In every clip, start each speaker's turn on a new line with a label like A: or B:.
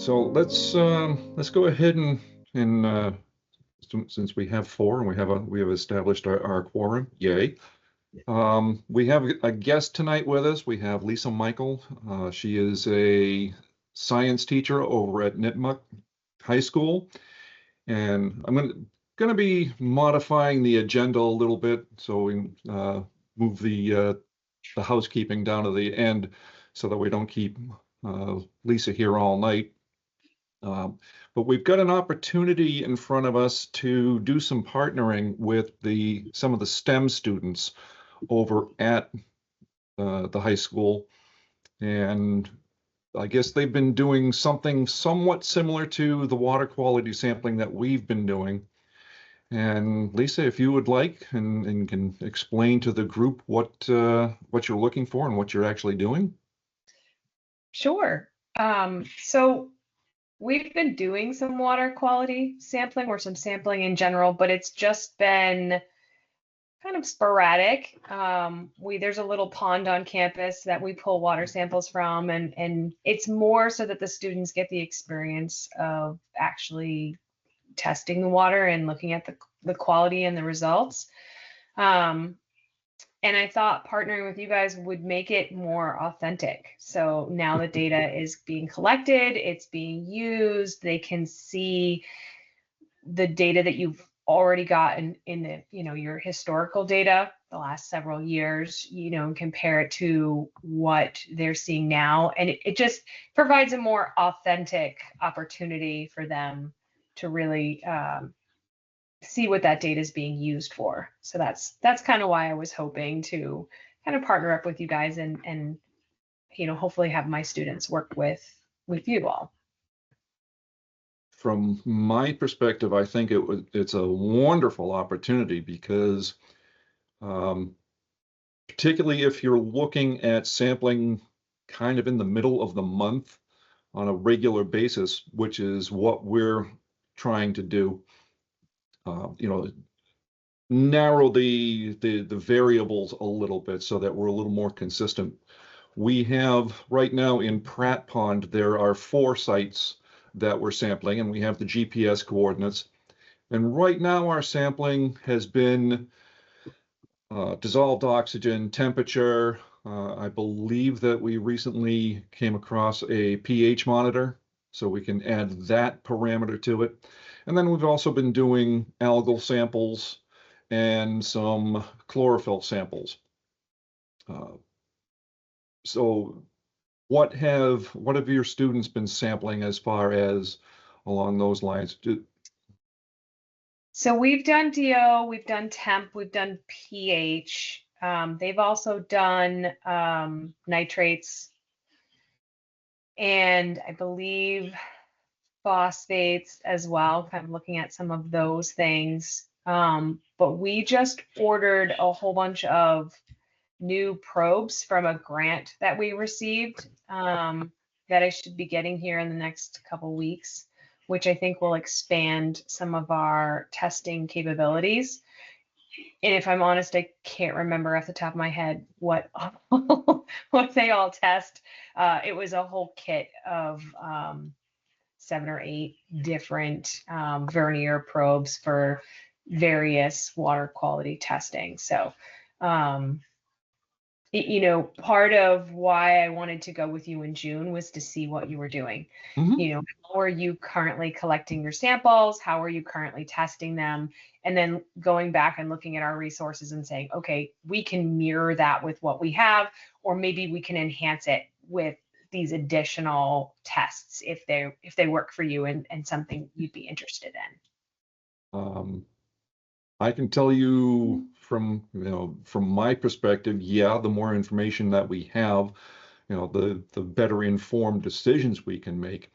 A: So let's go ahead and since we have four and we have established our quorum, yay. We have a guest tonight with us. We have Lisa Michael. She is a science teacher over at Nipmuc High School, and I'm going to be modifying the agenda a little bit so we move the housekeeping down to the end so that we don't keep Lisa here all night. But we've got an opportunity in front of us to do some partnering with some of the STEM students over at the high school. And I guess they've been doing something somewhat similar to the water quality sampling that we've been doing. And Lisa, if you would like, and can explain to the group what you're looking for and what you're actually doing.
B: Sure. So we've been doing some water quality sampling or some sampling in general, but it's just been kind of sporadic. There's a little pond on campus that we pull water samples from, and it's more so that the students get the experience of actually testing the water and looking at the quality and the results. And I thought partnering with you guys would make it more authentic. So now the data is being collected, it's being used, they can see the data that you've already gotten in the, your historical data the last several years, and compare it to what they're seeing now. And it just provides a more authentic opportunity for them to really see what that data is being used for. So that's kind of why I was hoping to kind of partner up with you guys and hopefully have my students work with you all.
A: From my perspective, I think it's a wonderful opportunity because particularly if you're looking at sampling kind of in the middle of the month on a regular basis, which is what we're trying to do. Narrow the variables a little bit so that we're a little more consistent. We have right now in Pratt Pond, there are 4 sites that we're sampling, and we have the GPS coordinates. And right now our sampling has been dissolved oxygen, temperature. I believe that we recently came across a pH monitor, so we can add that parameter to it. And then we've also been doing algal samples and some chlorophyll samples. So what have your students been sampling as far as along those lines?
B: So we've done DO, we've done temp, we've done pH. They've also done nitrates, and I believe phosphates as well, kind of looking at some of those things. But we just ordered a whole bunch of new probes from a grant that we received that I should be getting here in the next couple weeks, which I think will expand some of our testing capabilities. And if I'm honest, I can't remember off the top of my head what what they all test. It was a whole kit of 7 or 8 different vernier probes for various water quality testing. So, part of why I wanted to go with you in June was to see what you were doing.
A: Mm-hmm.
B: How are you currently collecting your samples? How are you currently testing them? And then going back and looking at our resources and saying, okay, we can mirror that with what we have, or maybe we can enhance it with these additional tests if they work for you and something you'd be interested in.
A: I can tell you from my perspective, yeah, the more information that we have, the better informed decisions we can make.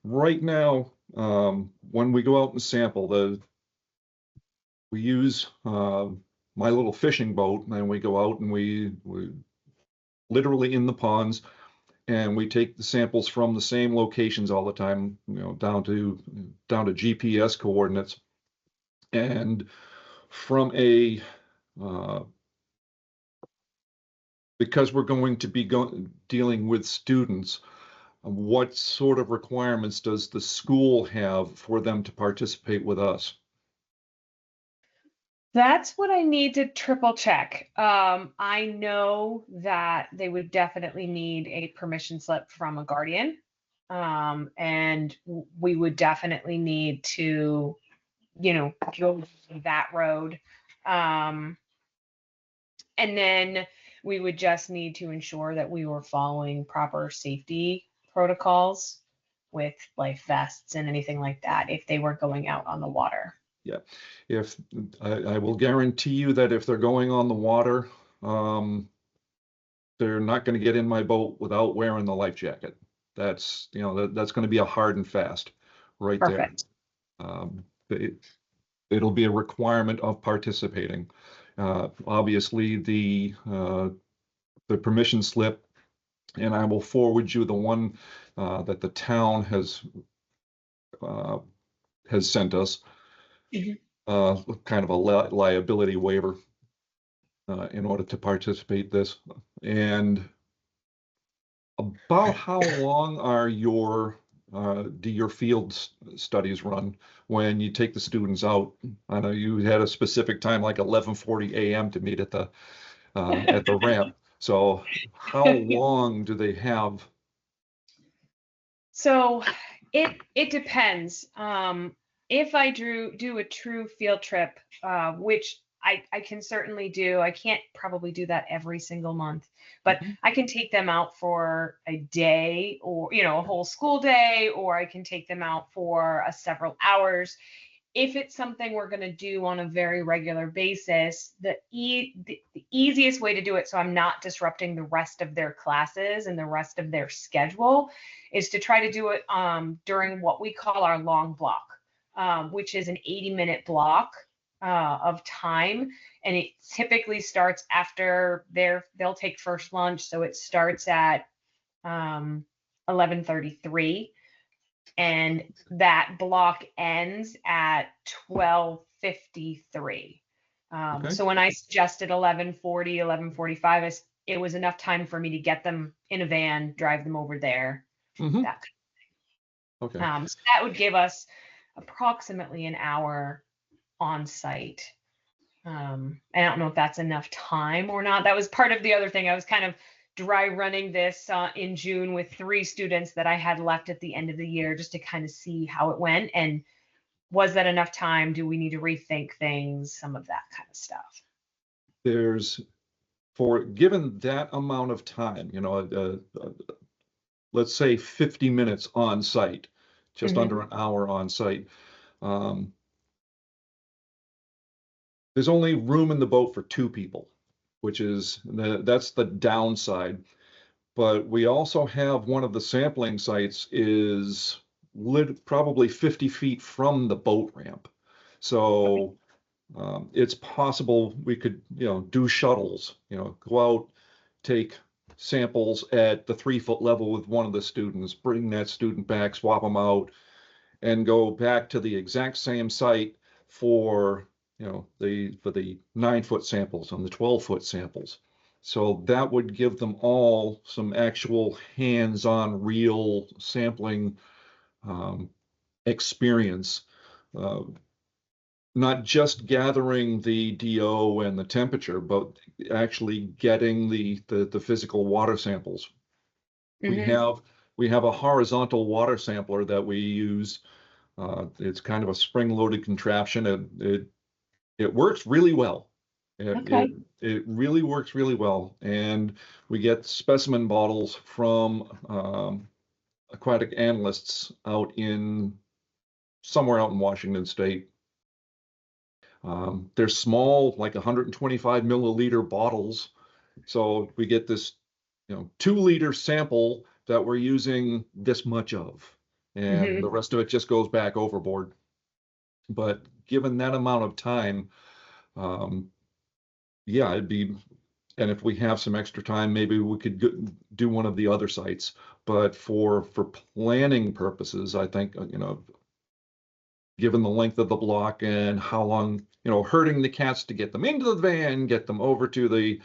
A: Right now, when we go out and sample, we use my little fishing boat, and we go out and we literally in the ponds, and we take the samples from the same locations all the time, down to GPS coordinates. And from because we're going to be dealing with students, what sort of requirements does the school have for them to participate with us?
B: That's what I need to triple check. I know that they would definitely need a permission slip from a guardian. And we would definitely need to, go that road. Um, and then we would just need to ensure that we were following proper safety protocols with life vests and anything like that if they were going out on the water.
A: Yeah, if I will guarantee you that if they're going on the water, um, they're not going to get in my boat without wearing the life jacket. That's, that's going to be a hard and fast right there.
B: Perfect.
A: It'll be a requirement of participating. Obviously, the permission slip, and I will forward you the one that the town has sent us. Kind of a liability waiver in order to participate this. And about how long are do your field studies run when you take the students out? I know you had a specific time, like 11:40 a.m. to meet at the ramp. So how long do they have?
B: So it depends. If I do a true field trip, which I can certainly do, I can't probably do that every single month, but I can take them out for a day or, a whole school day, or I can take them out for several hours. If it's something we're going to do on a very regular basis, the easiest way to do it so I'm not disrupting the rest of their classes and the rest of their schedule is to try to do it during what we call our long block, which is an 80-minute block of time. And it typically starts after they'll take first lunch. So it starts at 11:33. And that block ends at 12:53.
A: Okay.
B: So when I suggested 11:40, 11:45, it was enough time for me to get them in a van, drive them over there.
A: Mm-hmm.
B: That
A: Okay.
B: So that would give us approximately an hour on site. I don't know if that's enough time or not. That was part of the other thing. I was kind of dry running this in June with 3 students that I had left at the end of the year just to kind of see how it went. And was that enough time? Do we need to rethink things? Some of that kind of stuff.
A: Given that amount of time, let's say 50 minutes on site, just under an hour on site. There's only room in the boat for 2 people, which is that's the downside. But we also have one of the sampling sites is probably 50 feet from the boat ramp. So it's possible we could, do shuttles, go out, take samples at the 3-foot level with one of the students, bring that student back, swap them out, and go back to the exact same site for, the 9-foot samples and the 12-foot samples. So that would give them all some actual hands-on real sampling experience, not just gathering the DO and the temperature, but actually getting the physical water samples. We have a horizontal water sampler that we use. It's kind of a spring-loaded contraption, and it works really well. It really works really well. And we get specimen bottles from aquatic analysts somewhere out in Washington State. They're small, like 125 milliliter bottles. So we get this, 2-liter sample that we're using this much of, and the rest of it just goes back overboard. But given that amount of time, yeah, and if we have some extra time, maybe we could do one of the other sites. But for planning purposes, I think, given the length of the block and how long, herding the cats to get them into the van, get them over to the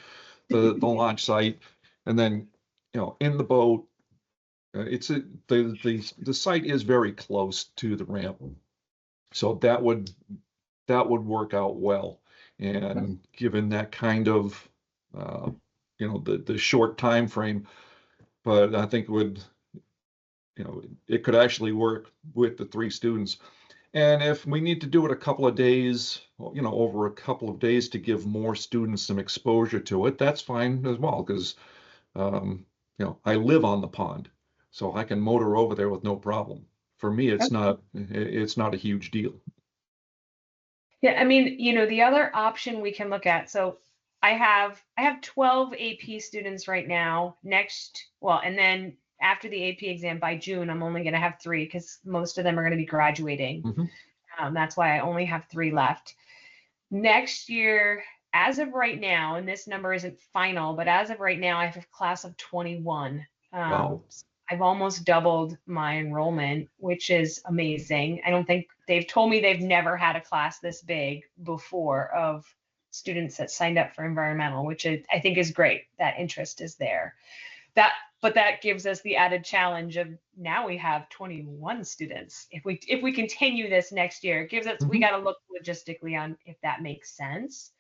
A: launch site, and then, in the boat, the site is very close to the ramp, so that would work out well. And given that kind of the short time frame, but I think it could actually work with the 3 students. And if we need to do it a couple of days, over a couple of days to give more students some exposure to it, that's fine as well, because I live on the pond, so I can motor over there with no problem. For me, it's not a huge deal.
B: Yeah, I mean, the other option we can look at, so I have 12 AP students right now. And then after the AP exam by June, I'm only going to have 3 because most of them are going to be graduating.
A: Mm-hmm.
B: That's why I only have 3 left. Next year, as of right now, and this number isn't final, but as of right now, I have a class of 21.
A: Wow.
B: I've almost doubled my enrollment, which is amazing. I don't think they've told me they've never had a class this big before of students that signed up for environmental, which I think is great. That interest is there. But that gives us the added challenge of now we have 21 students. If we continue this next year, it gives us, we got to look logistically on if that makes sense.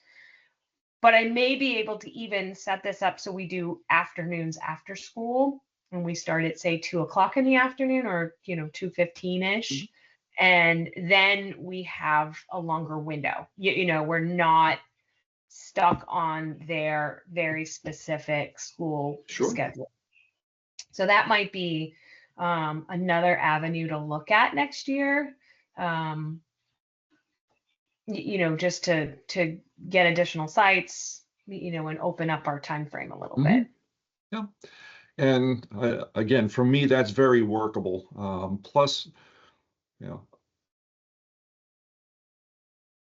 B: But I may be able to even set this up so we do afternoons after school, and we start at say 2:00 in the afternoon, or 2:15ish, and then we have a longer window. We're not stuck on their very specific school schedule. So that might be another avenue to look at next year. Just to get additional sites, and open up our time frame a little bit.
A: Yeah. And again, for me, that's very workable. Plus,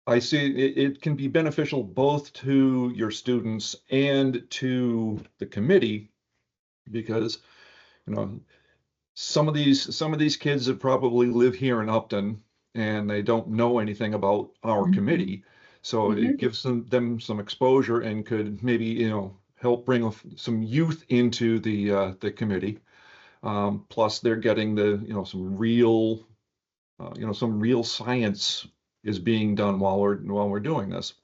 A: I see it can be beneficial both to your students and to the committee, because some of these kids that probably live here in Upton and they don't know anything about our committee, so it gives them some exposure and could maybe help bring some youth into the committee. Plus, they're getting some real science is being done while we're doing this.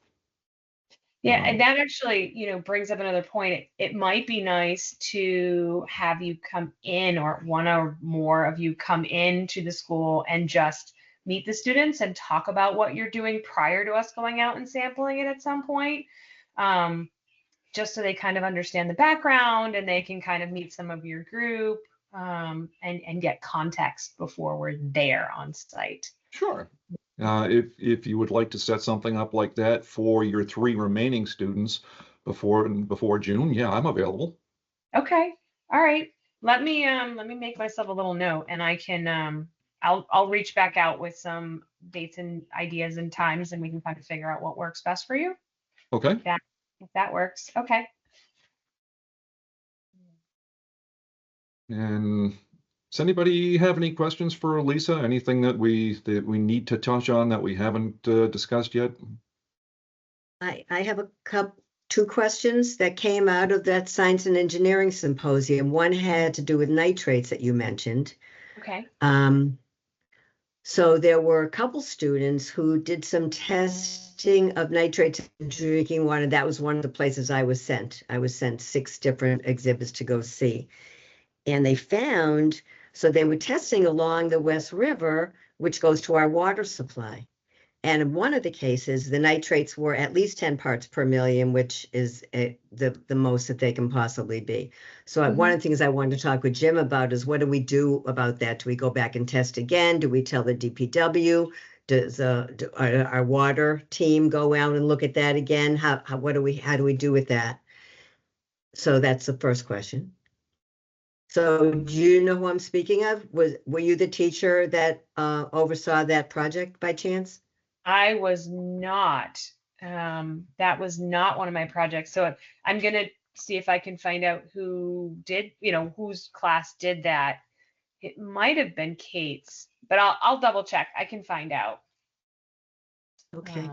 B: Yeah, and that actually, brings up another point. It might be nice to have you come in, or one or more of you come into the school and just meet the students and talk about what you're doing prior to us going out and sampling it at some point. Just so they kind of understand the background and they can kind of meet some of your group, and get context before we're there on site.
A: Sure. If you would like to set something up like that for your 3 remaining students before June, yeah, I'm available.
B: Okay. All right. Let me make myself a little note, and I can I'll reach back out with some dates and ideas and times, and we can kind of figure out what works best for you.
A: Okay.
B: If that works. Okay.
A: And does anybody have any questions for Lisa? Anything that we need to touch on that we haven't discussed yet?
C: I have 2 questions that came out of that science and engineering symposium. One had to do with nitrates that you mentioned.
B: Okay.
C: So there were a couple students who did some testing of nitrates in drinking water. That was one of the places I was sent. I was sent 6 different exhibits to go see. And they found, so they were testing along the West River, which goes to our water supply. And in one of the cases, the nitrates were at least 10 parts per million, which is the most that they can possibly be. So one of the things I wanted to talk with Jim about is, what do we do about that? Do we go back and test again? Do we tell the DPW? Does our water team go out and look at that again? How do we do with that? So that's the first question. So do you know who I'm speaking of? Were you the teacher that oversaw that project by chance?
B: I was not. That was not one of my projects. So I'm going to see if I can find out who did, whose class did that. It might have been Kate's, but I'll double check. I can find out.
C: Okay.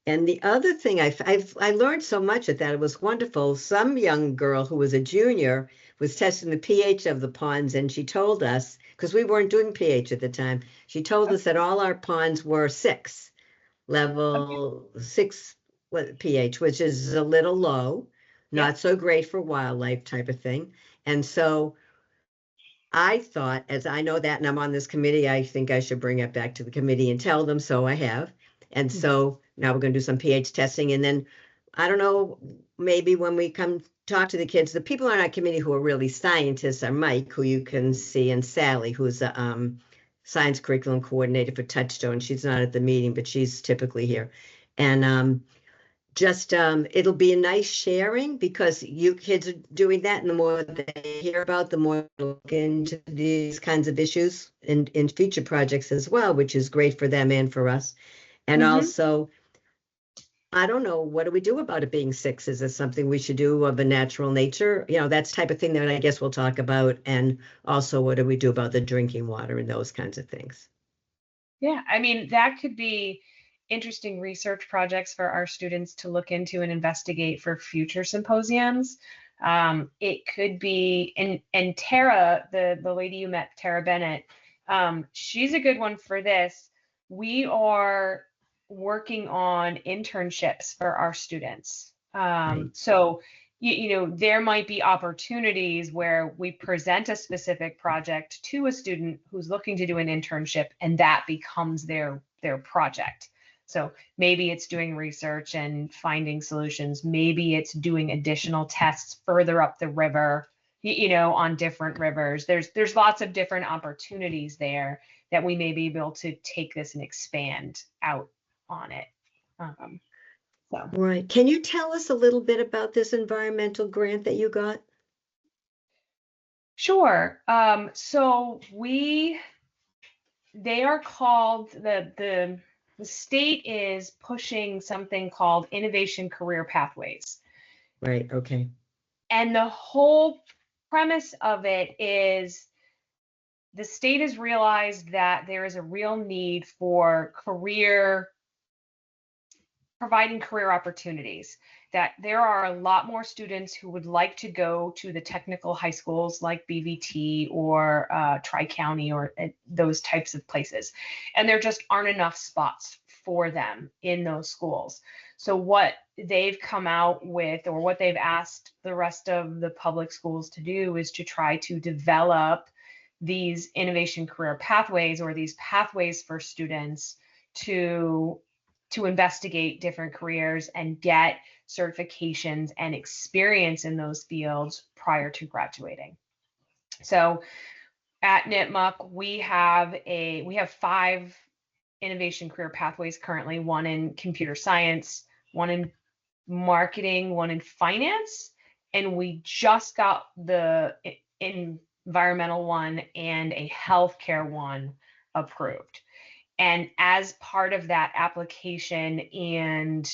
C: And the other thing I learned so much at that, it was wonderful. Some young girl who was a junior was testing the pH of the ponds, and she told us, because we weren't doing pH at the time, she told us that all our ponds were 6, level 6 pH, which is a little low,
B: Yeah.
C: not so great for wildlife type of thing. And so I thought, as I know that, and I'm on this committee, I think I should bring it back to the committee and tell them, so I have. And so now we're going to do some pH testing. And then, I don't know, maybe when we come talk to the kids, the people on our committee who are really scientists are Mike, who you can see, and Sally, who's a science curriculum coordinator for Touchstone. She's not at the meeting, but she's typically here. And it'll be a nice sharing, because you kids are doing that, and the more they hear about, the more they look into these kinds of issues in future projects as well, which is great for them and for us. And also, I don't know, what do we do about it being 6? Is this something we should do of a natural nature? You know, that's the type of thing that I guess we'll talk about. And also, what do we do about the drinking water and those kinds of things?
B: Yeah, I mean, that could be interesting research projects for our students to look into and investigate for future symposiums. It could be, and Tara, the lady you met, Tara Bennett, she's a good one for this. We are working on internships for our students. So, you know, there might be opportunities where we present a specific project to a student who's looking to do an internship, and that becomes their project. So maybe it's doing research and finding solutions. Maybe it's doing additional tests further up the river, you know, on different rivers. There's lots of different opportunities there that we may be able to take this and expand out on it. So.
C: Right. Can you tell us a little bit about this environmental grant that you got?
B: Sure. So they are called, the state is pushing something called Innovation Career Pathways.
C: Right. Okay.
B: And the whole premise of it is the state has realized that there is a real need for providing career opportunities, that there are a lot more students who would like to go to the technical high schools like BVT or Tri-County or those types of places. And there just aren't enough spots for them in those schools. So what they've come out with, or what they've asked the rest of the public schools to do, is to try to develop these innovation career pathways, or these pathways for students to investigate different careers and get certifications and experience in those fields prior to graduating. So at Nipmuc, we have 5 innovation career pathways currently, one in computer science, one in marketing, one in finance, and we just got the environmental one and a healthcare one approved. And as part of that application and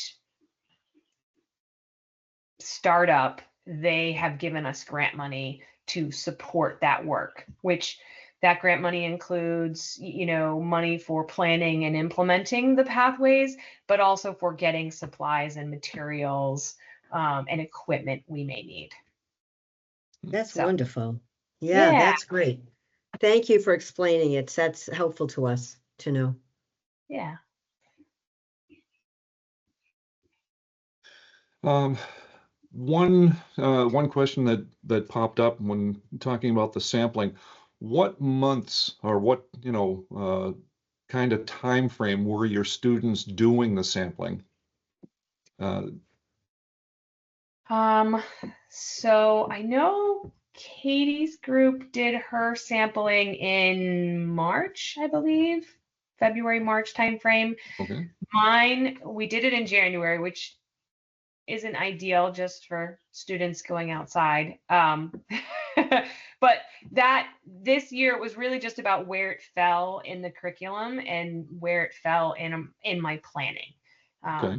B: startup, they have given us grant money to support that work, which that grant money includes, you know, money for planning and implementing the pathways, but also for getting supplies and materials and equipment we may need.
C: That's
B: So,
C: wonderful. Yeah, that's great. Thank you for explaining it. That's helpful to us to know.
B: Yeah.
A: One question that popped up when talking about the sampling: what months, or what, you know, kind of time frame were your students doing the sampling?
B: So I know Katie's group did her sampling in March, I believe, February, March timeframe.
A: Okay.
B: Mine, we did it in January, which isn't ideal just for students going outside. But this year it was really just about where it fell in the curriculum and where it fell in my planning.
A: Okay.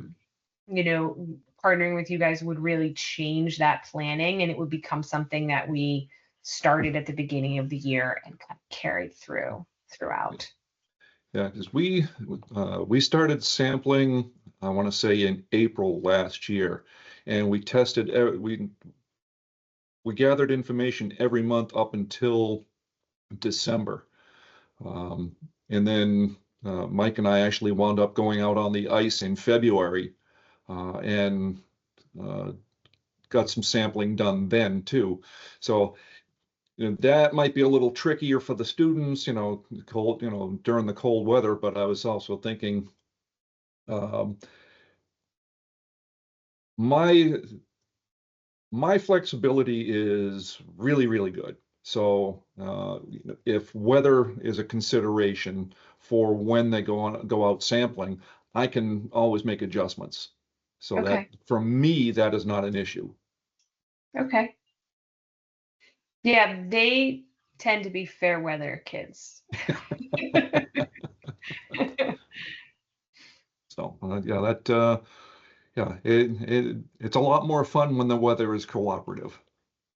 B: You know, partnering with you guys would really change that planning, and it would become something that we started at the beginning of the year and kind of carried throughout.
A: Yeah, because we started sampling, I want to say, in April last year, and we tested we gathered information every month up until December. And then Mike and I actually wound up going out on the ice in February and got some sampling done then too. So that might be a little trickier for the students, cold, during the cold weather, but I was also thinking my flexibility is really, really good. So if weather is a consideration for when they go out sampling, I can always make adjustments. So that
B: Okay.
A: for me, that is not an issue.
B: Okay. Yeah, they tend to be fair weather kids.
A: So it's a lot more fun when the weather is cooperative.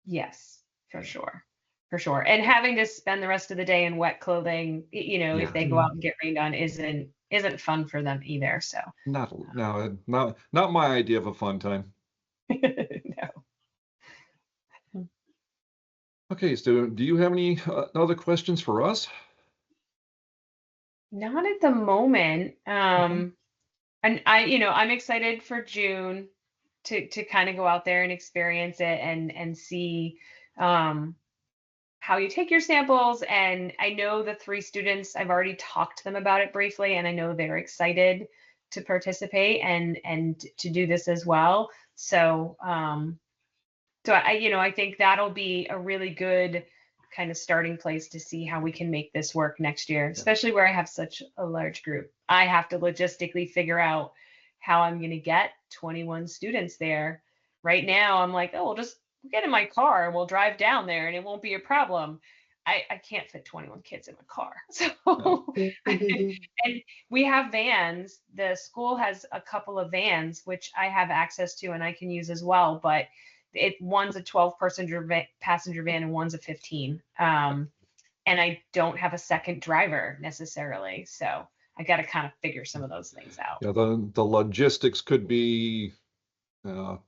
B: Yes, for sure. For sure. And having to spend the rest of the day in wet clothing,
A: Yeah.
B: if they go out and get rained on isn't fun for them either. So
A: Not my idea of a fun time.
B: no.
A: Okay, so do you have any other questions for us?
B: Not at the moment. And I'm excited for June to kind of go out there and experience it and see how you take your samples. And I know the 3 students, I've already talked to them about it briefly, and I know they're excited to participate and to do this as well. So I think that'll be a really good kind of starting place to see how we can make this work next year, especially where I have such a large group. I have to logistically figure out how I'm going to get 21 students there. Right now, I'm like, oh, we'll just get in my car and we'll drive down there and it won't be a problem. I can't fit 21 kids in my car. So, and we have vans. The school has a couple of vans, which I have access to and I can use as well. But one's a 12 passenger van and one's a 15. And I don't have a second driver necessarily. So I got to kind of figure some of those things out.
A: Yeah, the logistics could be, well,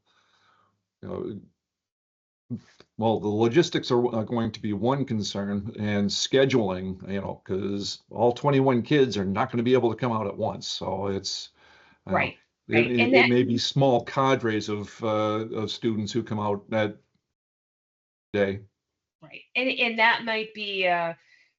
A: the logistics are going to be one concern, and scheduling, because all 21 kids are not going to be able to come out at once. So it's
B: right.
A: It may be small cadres of students who come out that day.
B: Right, and that might be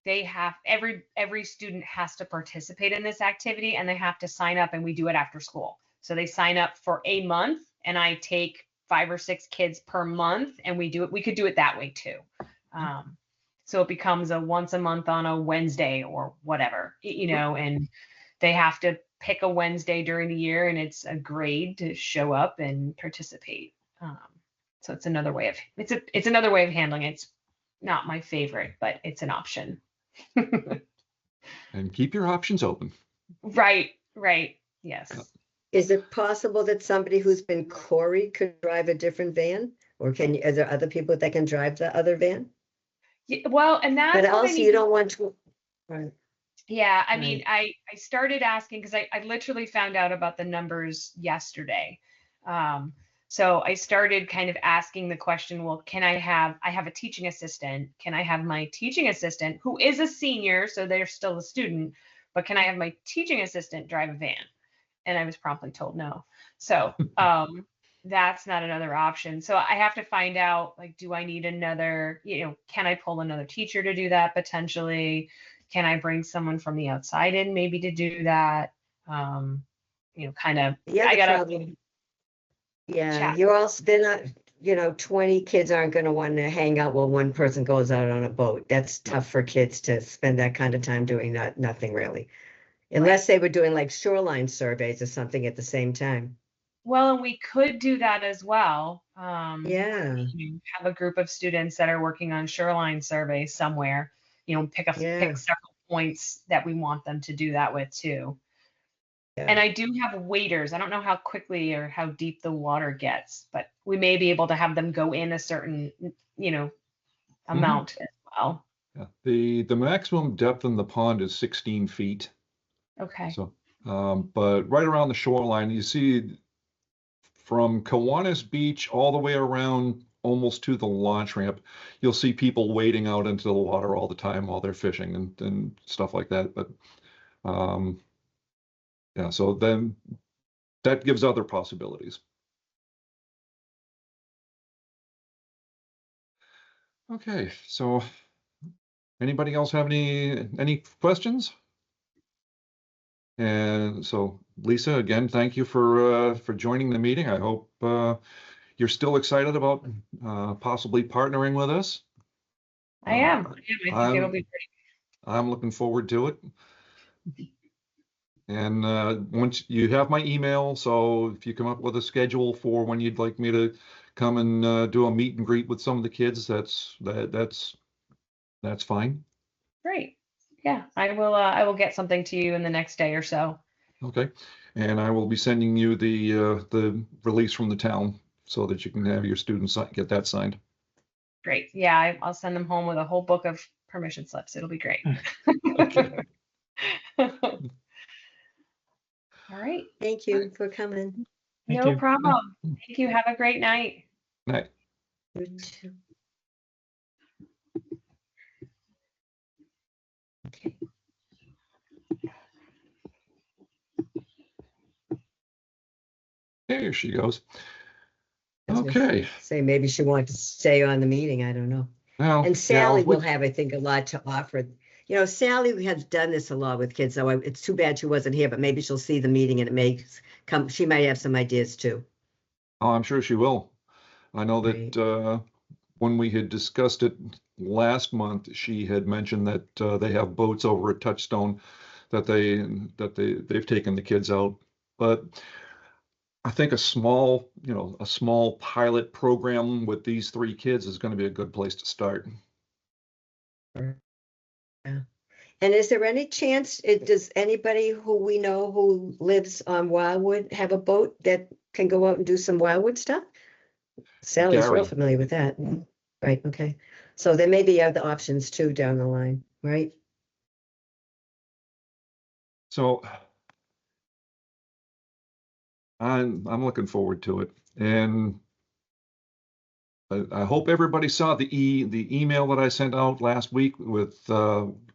B: they have every student has to participate in this activity, and they have to sign up, and we do it after school. So they sign up for a month, and I take 5 or 6 kids per month, and we do it. We could do it that way too. So it becomes a once a month on a Wednesday or whatever, and they have to pick a Wednesday during the year, and it's a grade to show up and participate. So it's another way of it's another way of handling it. It's not my favorite, but it's an option.
A: And keep your options open.
B: Right. Yes.
C: Is it possible that somebody who's been Corey could drive a different van? Or are there other people that can drive the other van?
B: Yeah, well, and that's
C: But also you don't want to. Right.
B: Yeah, I mean, I started asking because I literally found out about the numbers yesterday. So I started kind of asking the question, well, I have a teaching assistant. Can I have my teaching assistant, who is a senior, so they're still a student, but can I have my teaching assistant drive a van? And I was promptly told no. So that's not another option. So I have to find out, like, do I need another, can I pull another teacher to do that potentially? Can I bring someone from the outside in maybe to do that? Kind of, I gotta.
C: Yeah, you're also, they're not, 20 kids aren't going to want to hang out while one person goes out on a boat. That's tough for kids to spend that kind of time doing nothing really. Unless they were doing like shoreline surveys or something at the same time.
B: Well, and we could do that as well.
C: Yeah.
B: Have a group of students that are working on shoreline surveys somewhere, pick several points that we want them to do that with too. Yeah. And I do have waders. I don't know how quickly or how deep the water gets, but we may be able to have them go in a certain, amount as well.
A: Yeah. The maximum depth in the pond is 16 feet.
B: Okay.
A: So, but right around the shoreline, you see from Kiwanis Beach all the way around almost to the launch ramp, you'll see people wading out into the water all the time while they're fishing and stuff like that. But yeah, so then that gives other possibilities. Okay, so anybody else have any questions? And so, Lisa, again, thank you for joining the meeting. I hope you're still excited about possibly partnering with us.
B: I am. I think it'll be great.
A: I'm looking forward to it. And once you have my email, so if you come up with a schedule for when you'd like me to come and do a meet and greet with some of the kids, that's fine.
B: Great. Yeah, I will get something to you in the next day or so.
A: Okay. And I will be sending you the release from the town so that you can have your students get that signed.
B: Great. Yeah, I'll send them home with a whole book of permission slips. It'll be great.
A: Okay.
B: All right.
C: Thank you for coming.
D: Thank
B: No
D: you.
B: problem. Thank you. Have a great night.
A: Night.
C: You too. Okay.
A: There she goes.
C: I was gonna
A: Okay.
C: Say maybe she wanted to stay on the meeting. I don't know.
A: Well,
C: And Sally
A: yeah,
C: will have, I think, a lot to offer. You know, Sally has done this a lot with kids, so it's too bad she wasn't here, but maybe she'll see the meeting and it may come, she might have some ideas too.
A: oh, I'm sure she will. I know
C: Right.
A: that when we had discussed it last month, she had mentioned that they have boats over at Touchstone that they've taken the kids out. But I think a small pilot program with these 3 kids is going to be a good place to start.
C: Yeah. And is there any chance, does anybody who we know who lives on Wildwood have a boat that can go out and do some Wildwood stuff? Sally's real
A: Gary.
C: familiar with that. Right, okay. So there may be other options too down the line, right?
A: So I'm looking forward to it, and I hope everybody saw the email that I sent out last week with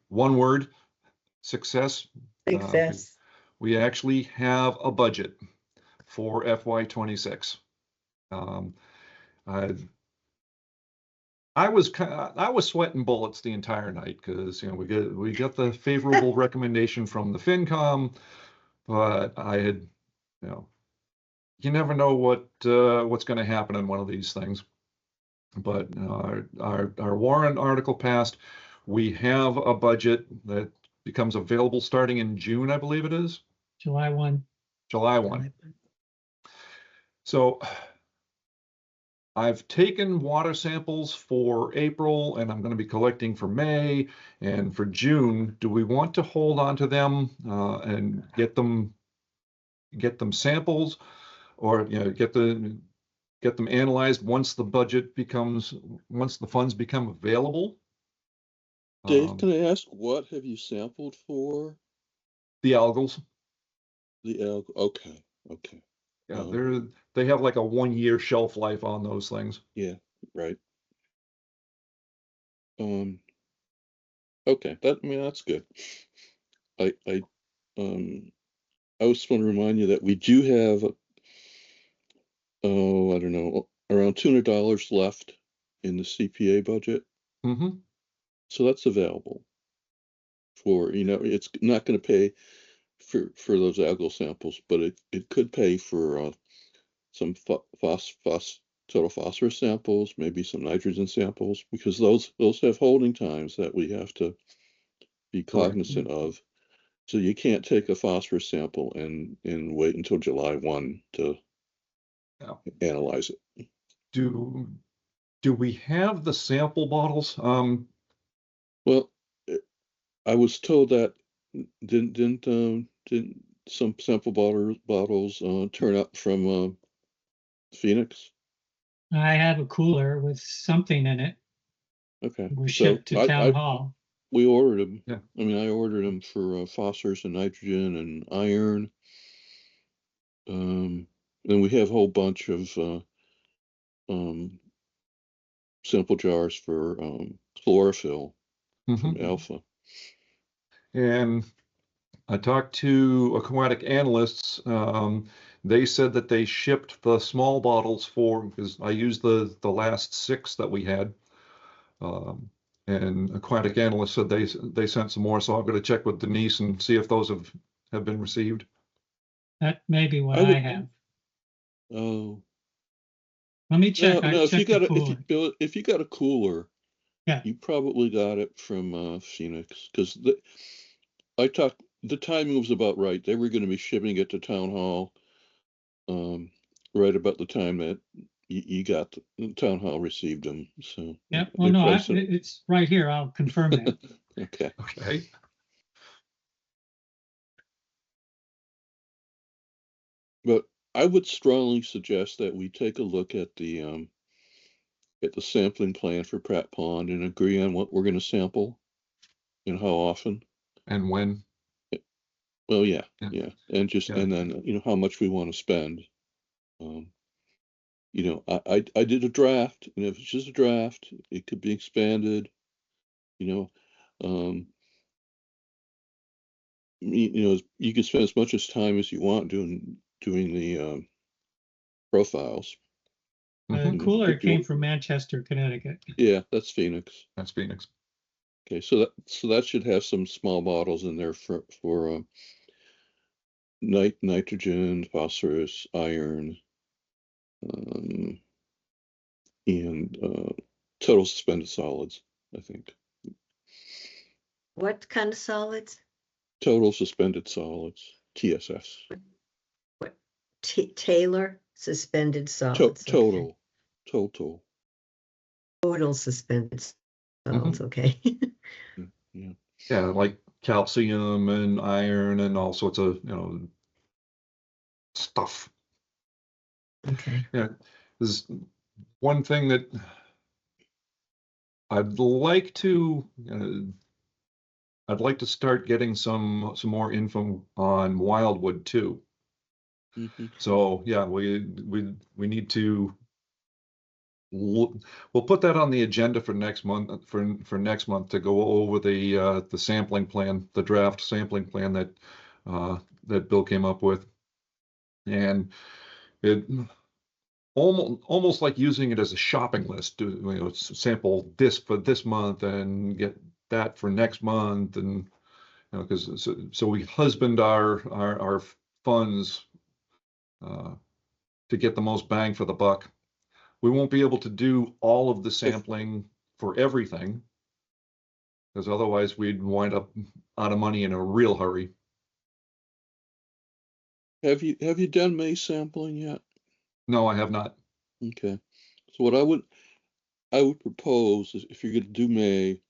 A: one word: success.
C: Success.
A: We actually have a budget for FY26. I was sweating bullets the entire night because we got the favorable recommendation from the FinCom, but I had you never know what's going to happen in one of these things. But our warrant article passed. We have a budget that becomes available starting in June, I believe it is.
D: July 1.
A: July 1. So I've taken water samples for April, and I'm going to be collecting for May and for June. Do we want to hold on to them and get them samples, or get them analyzed once the funds become available?
E: Dave, can I ask, what have you sampled for?
A: The algals.
E: Okay.
A: Yeah, they have like a 1-year shelf life on those things.
E: Yeah, right. Okay, that's good. I just want to remind you that we do have I don't know, around $200 left in the CPA budget.
A: Mm-hmm.
E: So that's available for, it's not going to pay for those algal samples, but it could pay for some total phosphorus samples, maybe some nitrogen samples, because those have holding times that we have to be cognizant of. So you can't take a phosphorus sample and wait until July 1 to analyze it.
A: Do we have the sample bottles?
E: Well, I was told that didn't some sample bottles turn up from Phoenix?
D: I have a cooler with something in it.
E: Okay.
D: We shipped to town hall.
E: We ordered them.
A: Yeah.
E: I mean, I ordered them for phosphorus and nitrogen and iron. And we have a whole bunch of sample jars for chlorophyll from
A: Mhm.
E: Alpha.
A: And I talked to aquatic analysts. They said that they shipped the small bottles because I used the last 6 that we had. And aquatic analysts said they sent some more, so I'm going to check with Denise and see if those have been received.
D: That may be what
E: I
D: I
E: would-
D: have.
E: Oh,
D: Let me
E: no,
D: check. I
E: no, if you
D: checked the
E: got
D: cooler.
E: Bill, if you got a cooler,
D: Yeah.
E: you probably got it from Phoenix, because the timing was about right. They were going to be shipping it to Town Hall right about the time that you got the Town Hall received them. So
D: Yeah.
E: they
D: Well, no,
E: probably said-
D: it's right here. I'll confirm that.
E: okay.
A: Okay.
E: But I would strongly suggest that we take a look at the sampling plan for Pratt Pond and agree on what we're going to sample and how often.
A: And when?
E: Well, yeah,
A: Yeah.
E: yeah, and
A: Yeah.
E: and then how much we want to spend. I did a draft, and if it's just a draft, it could be expanded. Um, you can spend as much as time as you want doing the profiles.
D: The
A: Mhm.
D: cooler
E: If you
D: came
E: want-
D: from Manchester, Connecticut.
E: Yeah, that's Phoenix.
A: That's Phoenix.
E: Okay, so that should have some small bottles in there for nitrogen, phosphorus, iron, and total suspended solids, I think.
C: What kind of solids?
E: Total suspended solids, TSS.
C: What? Taylor suspended solids. Okay.
E: Total.
C: Total suspended solids.
A: Mhm.
C: Okay.
E: Yeah.
A: Yeah, like calcium and iron and all sorts of, stuff.
C: Okay.
A: Yeah, there's one thing that I'd like to start getting some more info on Wildwood too.
E: Mhm.
A: So yeah, we need to. We'll put that on the agenda for next month. For next month to go over the sampling plan, the draft sampling plan that Bill came up with, and it almost like using it as a shopping list. Sample this for this month and get that for next month, and because so we husband our funds to get the most bang for the buck. We won't be able to do all of the sampling for everything, because otherwise we'd wind up out of money in a real hurry.
E: Have you done May sampling yet?
A: No, I have not.
E: Okay. So what I would propose is, if you're going to do May,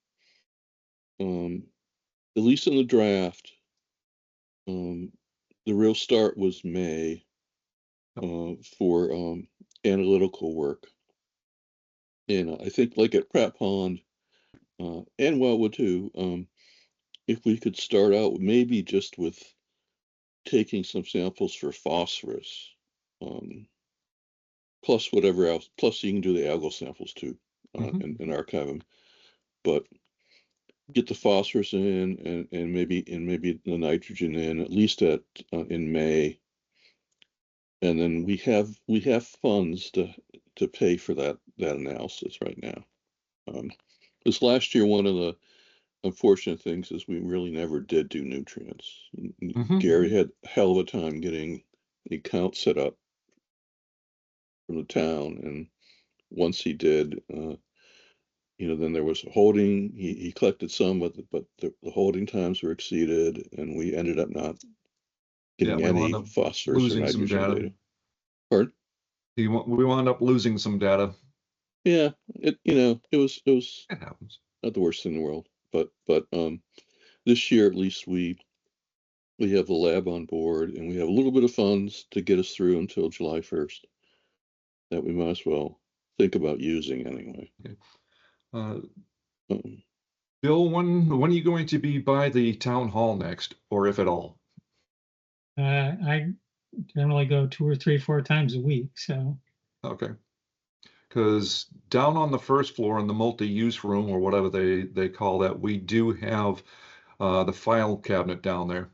E: at least in the draft, the real start was May for analytical work. And I think, like at Pratt Pond and Wildwood too, if we could start out maybe just with taking some samples for phosphorus, plus whatever else, plus you can do the algal samples too, and archive them. But get the phosphorus in and maybe the nitrogen in, at least in May. And then we have funds to pay for that analysis right now. This last year, one of the unfortunate things is we really never did do nutrients. Gary had a hell of a time getting the account set up from the town, and once he did, then there was a holding. He collected some, but the holding times were exceeded, and we ended up not getting
A: we wound
E: any
A: up
E: phosphorus or
A: losing some
E: nitrogen
A: data.
E: data. Pardon?
A: We wound up losing some data.
E: Yeah, it was
A: It happens.
E: not the worst thing in the world, but this year at least we have the lab on board, and we have a little bit of funds to get us through until July 1st that we might as well think about using anyway.
A: Okay. Bill, when are you going to be by the town hall next, or if at all?
D: I generally go 2 or 3, 4 times a week. So
A: Okay. because down on the first floor in the multi-use room or whatever they call that, we do have the file cabinet down there.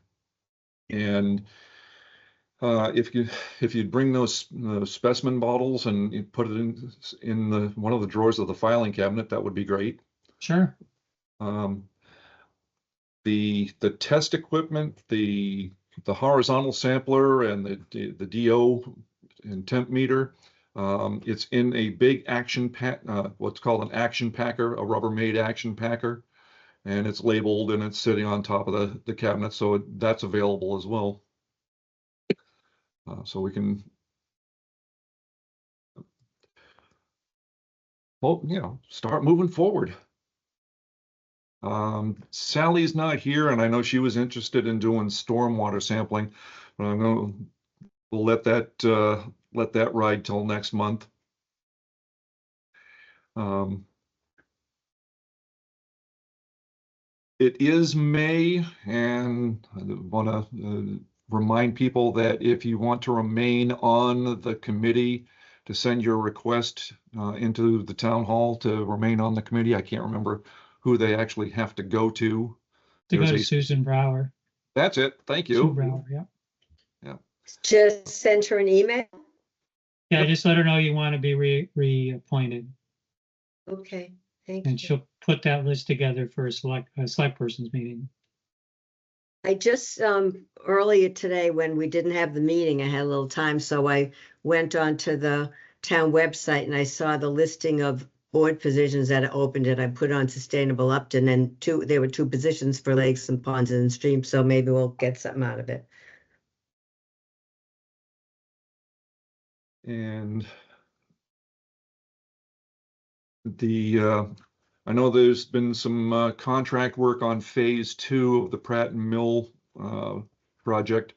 A: And if you'd bring those specimen bottles and you put it in the one of the drawers of the filing cabinet, that would be great.
D: Sure.
A: The test equipment, the horizontal sampler and the DO and temp meter, it's in a big action pack, what's called an action packer, a Rubbermaid action packer, and it's labeled and it's sitting on top of the cabinet, so that's available as well. So we can, well, start moving forward. Sally's not here, and I know she was interested in doing stormwater sampling, but we'll let that ride till next month. It is May, and I want to remind people that if you want to remain on the committee, to send your request into the town hall to remain on the committee. I can't remember who they actually have to go to.
D: To go to Susan Brower.
A: That's it. Thank you.
D: Sue Brower, yeah.
A: Yeah.
C: Just send her an email.
D: Yeah, just let her know you want to be reappointed,
C: Okay, thank
D: and
C: you.
D: she'll put that list together for a select person's meeting.
C: I just, earlier today, when we didn't have the meeting, I had a little time, so I went onto the town website and I saw the listing of board positions that are opened, and I put on Sustainable Upton, and there were 2 positions for lakes and ponds and streams, so maybe we'll get something out of it.
A: And I know there's been some contract work on phase 2 of the Pratt and Mill project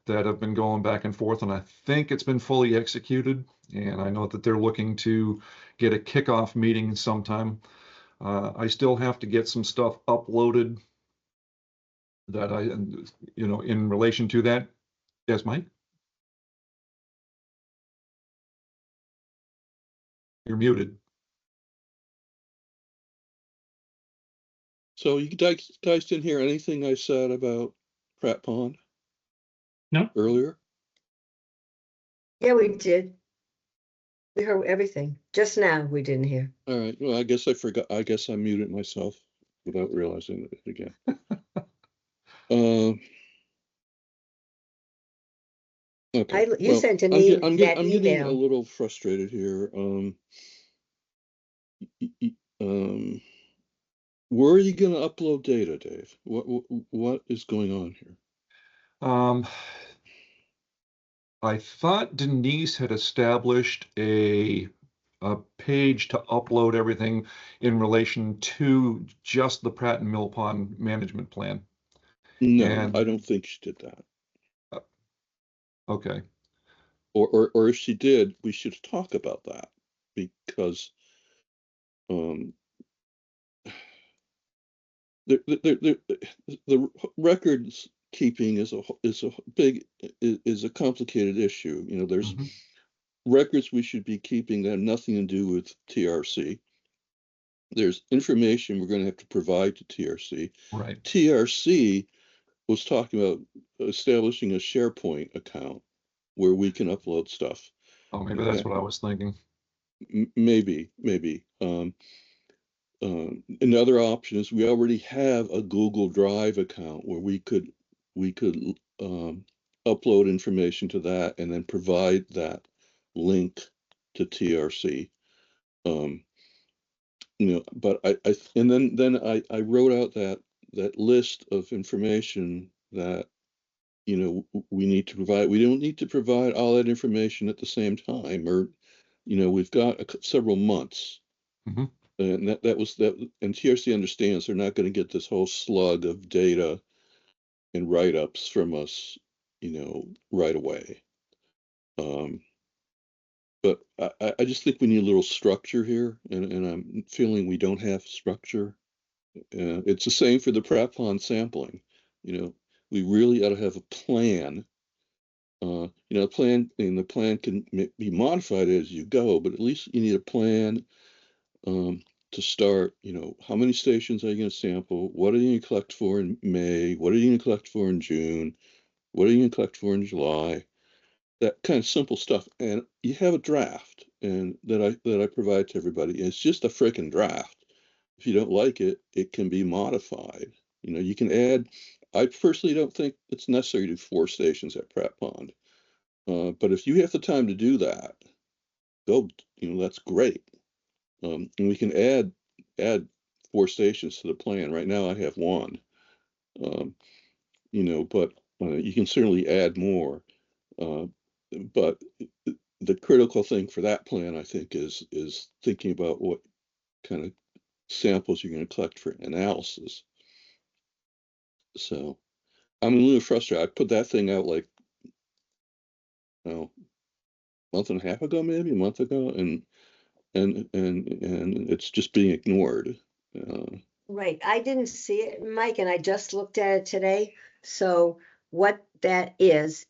A: that have been going back and forth, and I think it's been fully executed. And I know that they're looking to get a kickoff meeting sometime. I still have to get some stuff uploaded that in relation to that. Yes, Mike? You're muted.
E: So you guys didn't hear anything I said about Pratt Pond?
D: No.
E: Earlier?
C: Yeah, we did. We heard everything. Just now, we didn't hear.
E: All right. Well, I guess I forgot. I guess I muted myself without realizing it again. Okay.
C: You sent an
E: I'm
C: email.
E: getting a little frustrated here. Where are you going to upload data, Dave? What is going on here?
A: I thought Denise had established a page to upload everything in relation to just the Pratt and Mill Pond management plan.
E: No,
A: And
E: I don't think she did that.
A: Okay.
E: Or if she did, we should talk about that, because the records keeping is a complicated issue. There's records we should be keeping that have nothing to do with TRC. There's information we're going to have to provide to TRC.
A: Right.
E: TRC was talking about establishing a SharePoint account where we can upload stuff.
A: Oh, maybe that's what I was thinking.
E: Maybe. Another option is we already have a Google Drive account where we could upload information to that and then provide that link to TRC. But I wrote out that list of information that we need to provide. We don't need to provide all that information at the same time, or we've got several months. And that was that, and TRC understands they're not going to get this whole slug of data and write-ups from us, right away. But I just think we need a little structure here, and I'm feeling we don't have structure. It's the same for the Pratt Pond sampling. We really ought to have a plan You know, the plan can be modified as you go, but at least you need a plan to start. You know, how many stations are you going to sample? What are you going to collect for in May? What are you going to collect for in June? What are you going to collect for in July? That kind of simple stuff. And you have a draft and that I provide to everybody. It's just a freaking draft. If you don't like it, it can be modified. You know, you can add. I personally don't think it's necessary to do 4 stations at Pratt Pond. But if you have the time to do that, go, you know, that's great. And we can add 4 stations to the plan. Right now I have 1. You know, but you can certainly add more. But the critical thing for that plan, I think, is thinking about what kind of samples you're going to collect for analysis. So I'm a little frustrated. I put that thing out like, oh, month and a half ago, maybe a month ago, and it's just being ignored.
C: Right, I didn't see it, Mike, and I just looked at it today. So what that is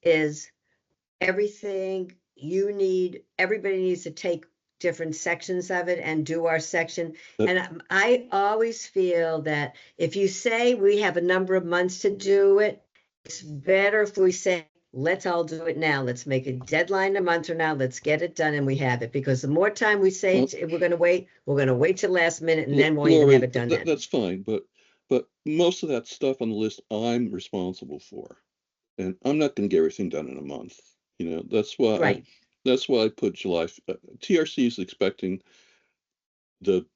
C: everything you need, everybody needs to take different sections of it and do our section.
E: But-
C: And I always feel that if you say we have a number of months to do it, it's better if we say, let's all do it now. Let's make a deadline a month from now. Let's get it done and we have it. Because the more time we say we're going to wait till the last minute and then we'll even
E: Lori,
C: have it done then.
E: that's fine, but most of that stuff on the list I'm responsible for, and I'm not going to get everything done in a month. You know, that's why
C: Right.
E: that's why I put July. TRC is expecting the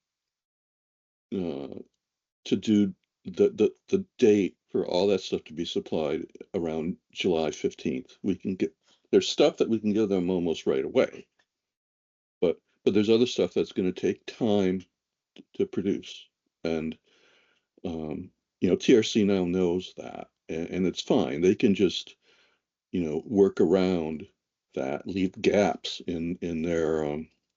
E: to do the date for all that stuff to be supplied around July 15th. We can get, there's stuff that we can give them almost right away, but there's other stuff that's going to take time to produce, and you know, TRC now knows that, and it's fine. They can just, you know, work around that, leave gaps in their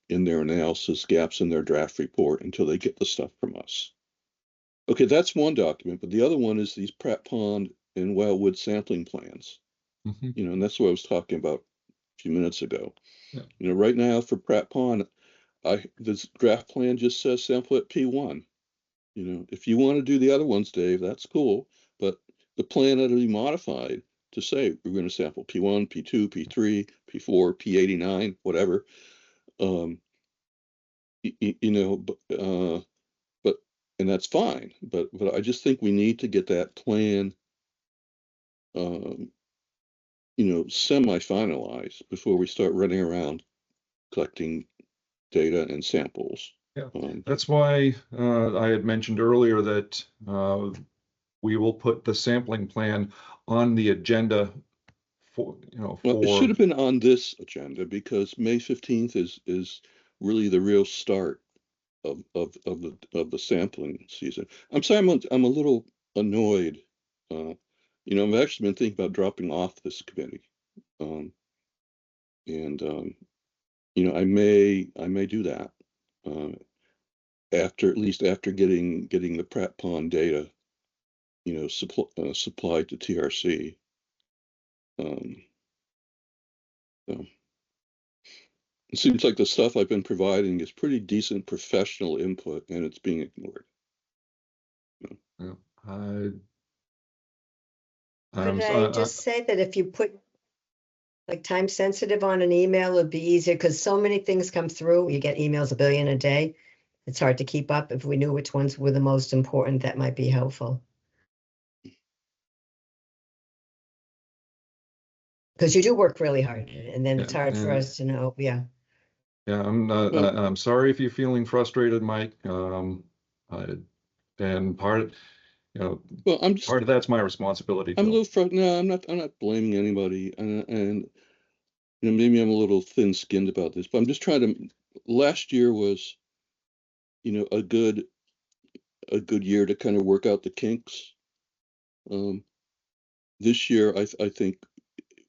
E: analysis, gaps in their draft report until they get the stuff from us. Okay, that's one document, but the other one is these Pratt Pond and Wildwood sampling plans.
A: Mhm.
E: You know, and that's what I was talking about a few minutes ago.
A: Yeah.
E: You know, right now for Pratt Pond, this draft plan just says sample at P1. You know, if you want to do the other ones, Dave, that's cool, but the plan ought to be modified to say we're going to sample P1, P2, P3, P4, P89, whatever. You know, but and that's fine. But I just think we need to get that plan, you know, semi-finalized before we start running around collecting data and samples.
A: Yeah. That's why I had mentioned earlier that we will put the sampling plan on the agenda for, you know,
E: Well, it should have been on this agenda because May 15th is really the real start of the sampling season. I'm sorry, I'm a little annoyed. You know, I've actually been thinking about dropping off this committee. And you know, I may do that after, at least after getting the Pratt Pond data, you know, supplied to TRC. So it seems like the stuff I've been providing is pretty decent professional input, and it's being ignored.
A: Yeah,
C: Could I just say that if you put like time sensitive on an email, it'd be easier because so many things come through. You get emails 1 billion a day. It's hard to keep up. If we knew which ones were the most important, that might be helpful. Because you do work really hard and then it's
A: Yeah,
C: hard for
A: and-
C: us to know. Yeah.
A: Yeah,
C: Yeah.
A: I'm sorry if you're feeling frustrated, Mike. And part, you know,
E: Well, I'm just,
A: part of that's my responsibility
E: I'm a
A: too.
E: little no, I'm not blaming anybody, and you know, maybe I'm a little thin-skinned about this, but I'm just trying to. Last year was, you know, a good year to kind of work out the kinks. This year, I think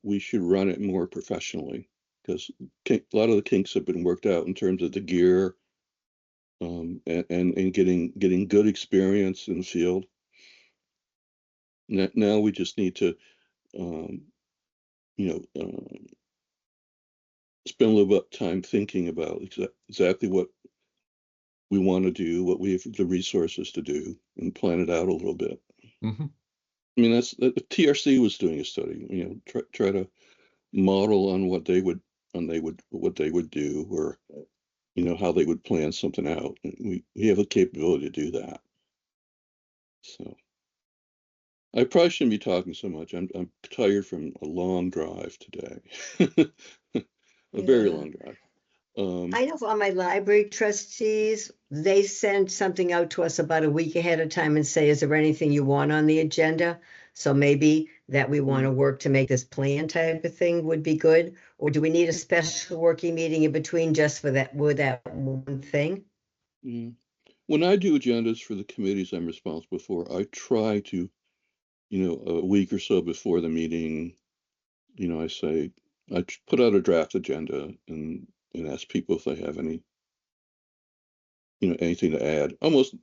E: we should run it more professionally because a lot of the kinks have been worked out in terms of the gear, and getting good experience in the field. Now we just need to spend a little bit of time thinking about exactly what we want to do, what we have the resources to do, and plan it out a little bit.
A: Mhm.
E: I mean, that's the TRC was doing a study, try to model on what they would do, or how they would plan something out. And we have the capability to do that. So I probably shouldn't be talking so much. I'm tired from a long drive today. A very
C: Yeah.
E: long drive.
C: I know for my library trustees, they send something out to us about a week ahead of time and say, is there anything you want on the agenda? So maybe that we want to work to make this plan type of thing would be good. Or do we need a special working meeting in between just for that, with that one thing?
E: Yeah. When I do agendas for the committees I'm responsible for, I try to, a week or so before the meeting, I say, put out a draft agenda and ask people if they have anything to add. Almost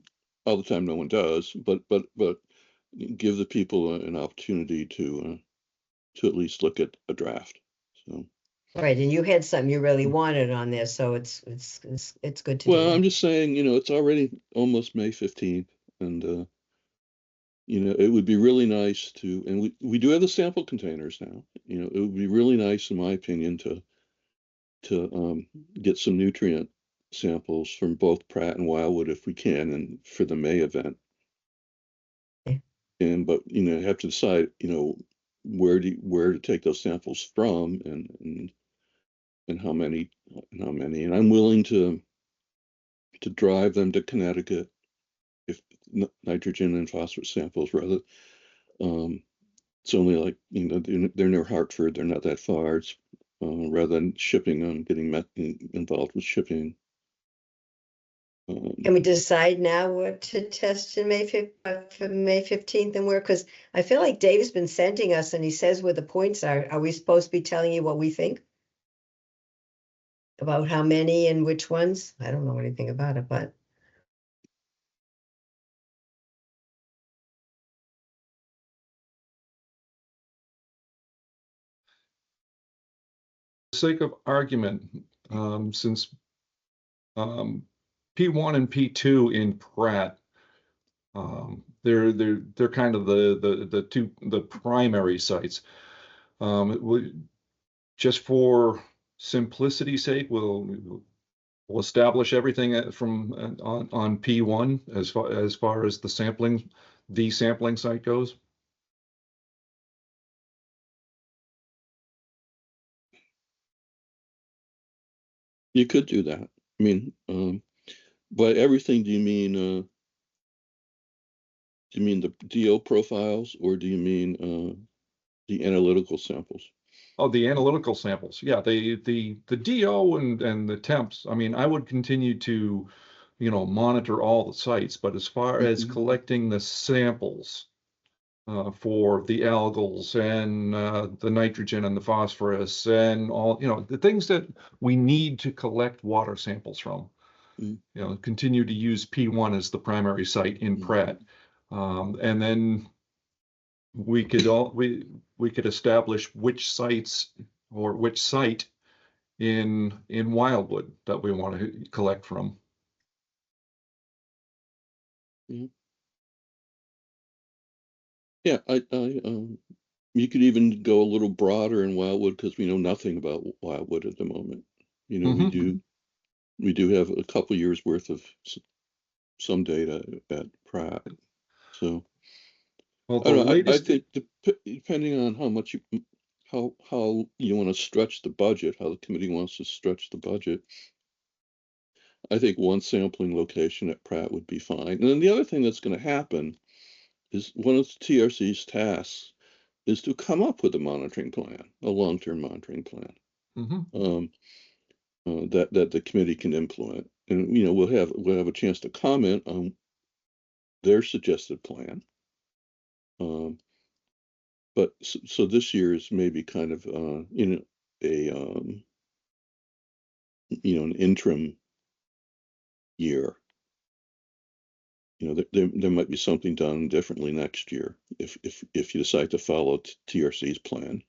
E: all the time, no one does, but give the people an opportunity to at least look at a draft. So.
C: Right, and you had something you really wanted on there, so it's good to do
E: Well, I'm
C: that.
E: just saying, it's already almost May 15th, and it would be really nice to, and we do have the sample containers now. It would be really nice, in my opinion, to get some nutrient samples from both Pratt and Wildwood if we can, and for the May event.
C: Okay.
E: But have to decide, where to take those samples from, and how many, and I'm willing to drive them to Connecticut if nitrogen and phosphorus samples rather. It's only like, they're near Hartford, they're not that far. It's rather than shipping them, getting involved with shipping.
C: Can we decide now what to test in for May 15th and where? Because I feel like Dave's been sending us and he says where the points are. Are we supposed to be telling you what we think? About how many and which ones? I don't know anything about it, but
A: Sake of argument, since P1 and P2 in Pratt, they're kind of the primary sites. Just for simplicity's sake, we'll establish everything from on P1 as far as the sampling site goes.
E: You could do that. I mean, by everything, do you mean the DO profiles, or do you mean the analytical samples?
A: Oh, the analytical samples. Yeah, the DO and the temps. I mean, I would continue to, monitor all the sites, but as far as collecting the samples for the algals and the nitrogen and the phosphorus and all, the things that we need to collect water samples from, continue to use P1 as the primary site in Pratt. And then we could establish which sites or which site in Wildwood that we want to collect from.
E: Yeah, you could even go a little broader in Wildwood, because we know nothing about Wildwood at the moment. We do have a couple years worth of some data at Pratt. So
A: Well,
E: I
A: the
E: don't know. I
A: latest,
E: think depending on how much how you want to stretch the budget, how the committee wants to stretch the budget, I think one sampling location at Pratt would be fine. And then the other thing that's going to happen is one of the TRC's tasks is to come up with a monitoring plan, a long-term monitoring plan, that the committee can implement. And we'll have a chance to comment on their suggested plan. But so this year is maybe kind of an interim year. There might be something done differently next year if you decide to follow TRC's plan.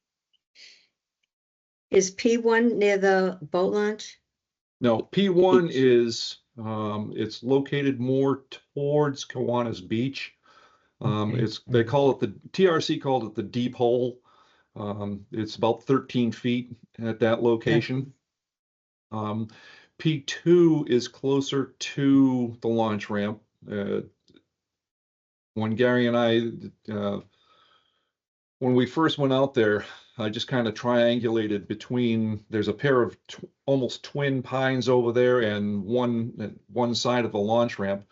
C: Is P1 near the boat launch?
A: No, P1
E: It's-
A: is, it's located more towards Kiwanis Beach.
D: Okay.
A: They call it TRC called it the deep hole. It's about 13 feet at that location. P2 is closer to the launch ramp. When Gary and I, when we first went out there, I just kind of triangulated between, there's a pair of almost twin pines over there and one side of the launch ramp.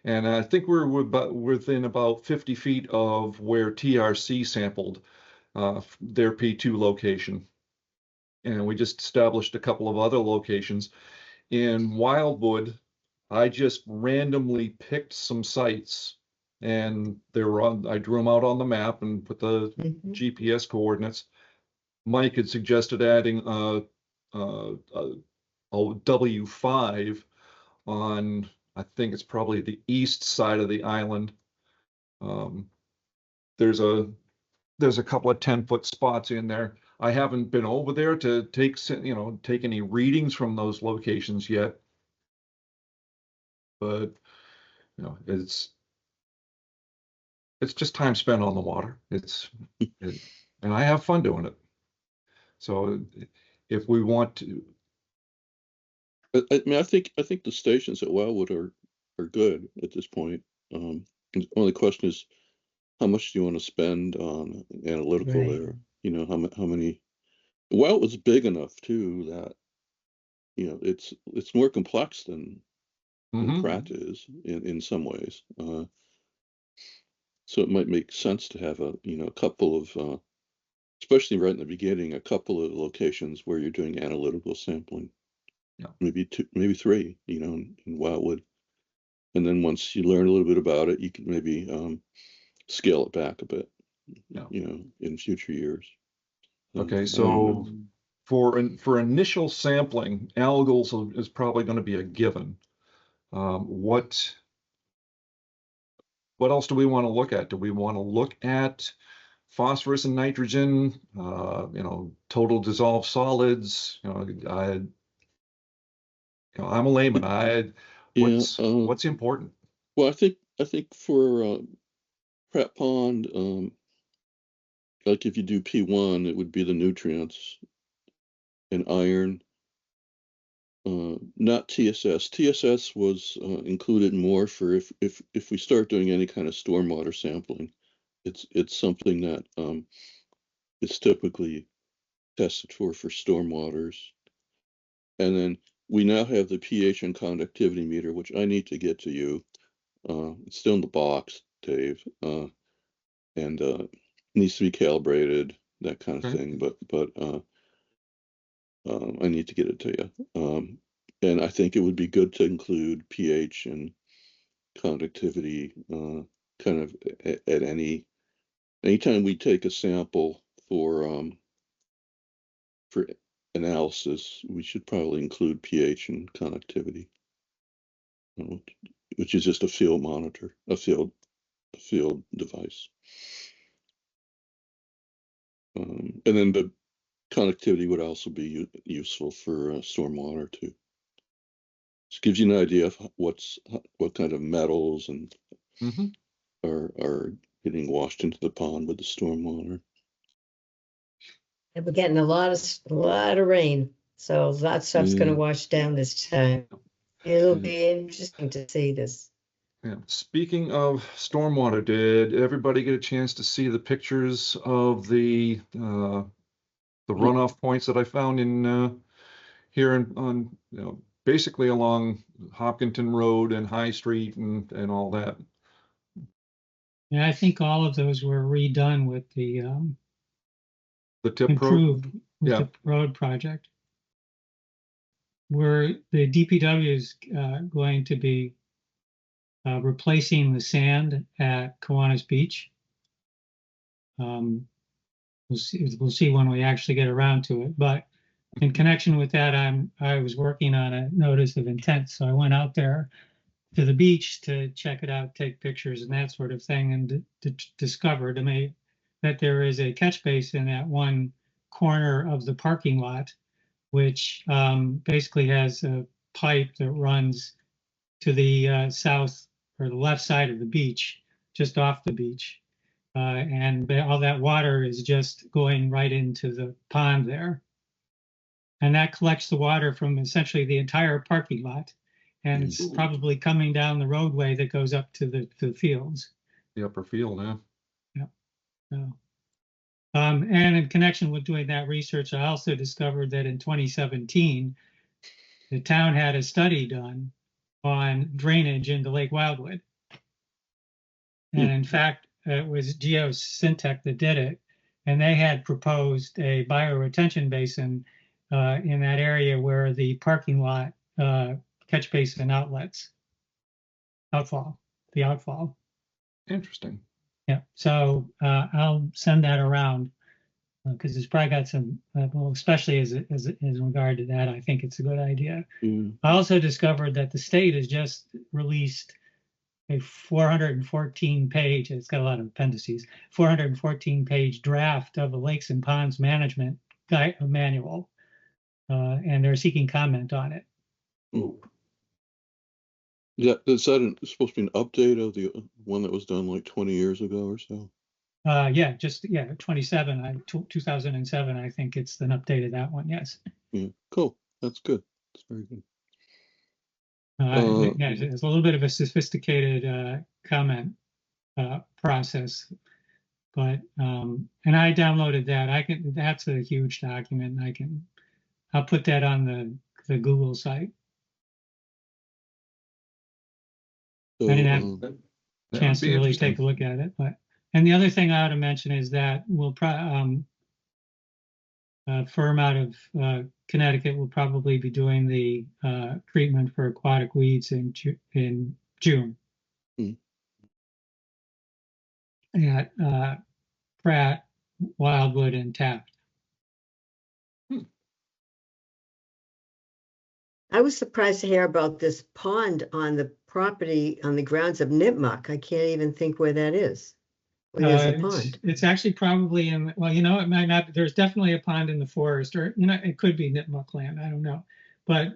A: And I think we're within about 50 feet of where TRC sampled their P2 location. And we just established a couple of other locations. In Wildwood, I just randomly picked some sites and I drew them out on the map and put the
C: Mhm.
A: GPS coordinates. Mike had suggested adding a W5 on, I think it's probably the east side of the island. There's a couple of 10-foot spots in there. I haven't been over there to take any readings from those locations yet. But it's just time spent on the water. And I have fun doing it. So if we want to,
E: I mean, I think the stations at Wildwood are good at this point. The only question is, how much do you want to spend on analytical
C: Right.
E: there? How many? Wildwood's big enough too that it's more complex than
A: mhm.
E: Pratt is in some ways. So it might make sense to have a couple of, especially right in the beginning, a couple of locations where you're doing analytical sampling.
A: Yeah.
E: Maybe two, maybe three, in Wildwood. And then once you learn a little bit about it, you can maybe scale it back a bit,
A: Yeah.
E: in future years.
A: Okay, so for initial sampling, algals is probably going to be a given. What else do we want to look at? Do we want to look at phosphorus and nitrogen, total dissolved solids? I'm a layman. What's important?
E: Well, I think for Pratt Pond, like if you do P1, it would be the nutrients and iron. Not TSS. TSS was included more for if we start doing any kind of stormwater sampling. It's something that is typically tested for stormwaters. And then we now have the pH and conductivity meter, which I need to get to you. It's still in the box, Dave, and needs to be calibrated, that kind of
A: Okay.
E: thing. But I need to get it to you. And I think it would be good to include pH and conductivity kind of at anytime we take a sample for analysis, we should probably include pH and conductivity, which is just a field monitor, a field device. And then the conductivity would also be useful for stormwater too. Just gives you an idea of what kind of metals and
A: Mhm.
E: are getting washed into the pond with the stormwater.
C: And we're getting a lot of rain, so that stuff's going to wash down this time. It'll be interesting to see this.
A: Yeah. Speaking of stormwater, did everybody get a chance to see the pictures of the runoff points that I found in here on basically along Hopkinton Road and High Street and all that?
D: Yeah, I think all of those were redone with the
A: The tip road?
D: improved with
A: Yeah.
D: the road project. Where the DPW is going to be replacing the sand at Kiwanis Beach. We'll see when we actually get around to it. But in connection with that, I was working on a notice of intent, so I went out there to the beach to check it out, take pictures and that sort of thing, and discovered that there is a catch basin at one corner of the parking lot, which basically has a pipe that runs to the south or the left side of the beach, just off the beach. And all that water is just going right into the pond there. And that collects the water from essentially the entire parking lot. And it's
E: Mhm.
D: probably coming down the roadway that goes up to the fields.
A: The upper field, yeah.
D: So, and in connection with doing that research, I also discovered that in 2017, the town had a study done on drainage into Lake Wildwood. And in fact, it was Geosyntec that did it. And they had proposed a bioretention basin in that area where the parking lot catch basin outfall.
A: Interesting.
D: Yeah, so I'll send that around because it's probably got some, well, especially as in regard to that, I think it's a good idea.
E: Yeah.
D: I also discovered that the state has just released a 414 page, it's got a lot of appendices, 414 page draft of a lakes and ponds management guide manual, and they're seeking comment on it.
A: Ooh.
E: Yeah, is that supposed to be an update of the one that was done like 20 years ago or so?
D: Yeah, 2007, I think it's an update of that one, yes.
E: Yeah, cool. That's good. That's very good.
D: Yeah, it's a little bit of a sophisticated comment process, but and I downloaded that. That's a huge document. I'll put that on the Google site.
E: So,
D: I didn't have
A: That
D: a chance
A: would
D: to
A: be
D: really take a
A: interesting.
D: look at it, and the other thing I ought to mention is that a firm out of Connecticut will probably be doing the treatment for aquatic weeds in June at Pratt, Wildwood, and Taft.
C: I was surprised to hear about this pond on the property on the grounds of Nipmuc. I can't even think where that is. Where there's a pond.
D: It's actually probably in, well, it might not, there's definitely a pond in the forest, or, it could be Nipmuc land, I don't know. But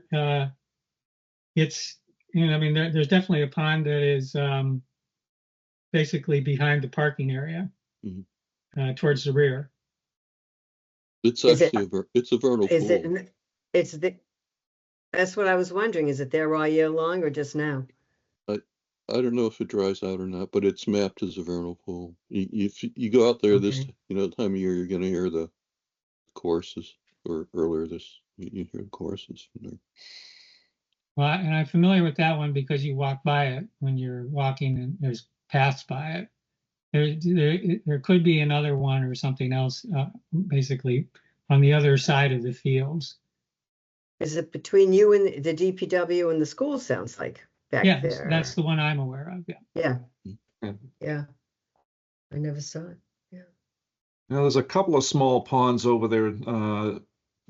D: it's, there's definitely a pond that is basically behind the parking area towards the rear.
E: it's
C: Is it-
E: actually it's a vernal
C: Is
E: pool.
C: it, that's what I was wondering. Is it there all year long or just now?
E: I don't know if it dries out or not, but it's mapped as a vernal pool. If you go out there this
C: Okay.
E: time of year, you're going to hear the choruses, or earlier you hear the choruses from there.
D: Well, and I'm familiar with that one because you walk by it when you're walking and there's paths by it. There could be another one or something else, basically on the other side of the fields.
C: Is it between you and the DPW and the school, sounds like, back
D: Yeah,
C: there?
D: that's the one I'm aware of, yeah.
C: Yeah.
A: Yeah.
C: Yeah. I never saw it.
A: Now, there's a couple of small ponds over there,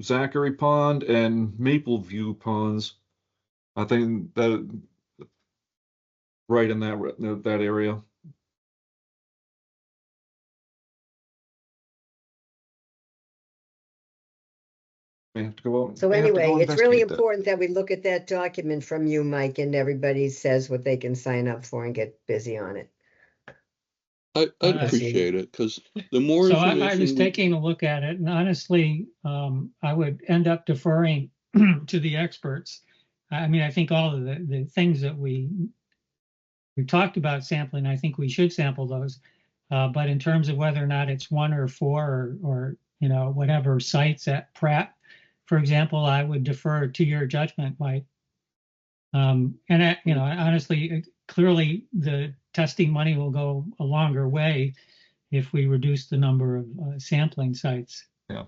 A: Zachary Pond and Mapleview Ponds. I think that right in that area. We have to go out.
C: So
A: we have to go
C: anyway, it's really
A: investigate that.
C: important that we look at that document from you, Mike, and everybody says what they can sign up for and get busy on it.
E: I'd
D: I see.
E: appreciate it, because the more
D: So
E: information.
D: I was taking a look at it, and honestly, I would end up deferring to the experts. I think all of the things that we talked about sampling, I think we should sample those. But in terms of whether or not it's one or four or whatever sites at Pratt, for example, I would defer to your judgment, Mike. Honestly, clearly the testing money will go a longer way if we reduce the number of sampling sites.
A: Yeah.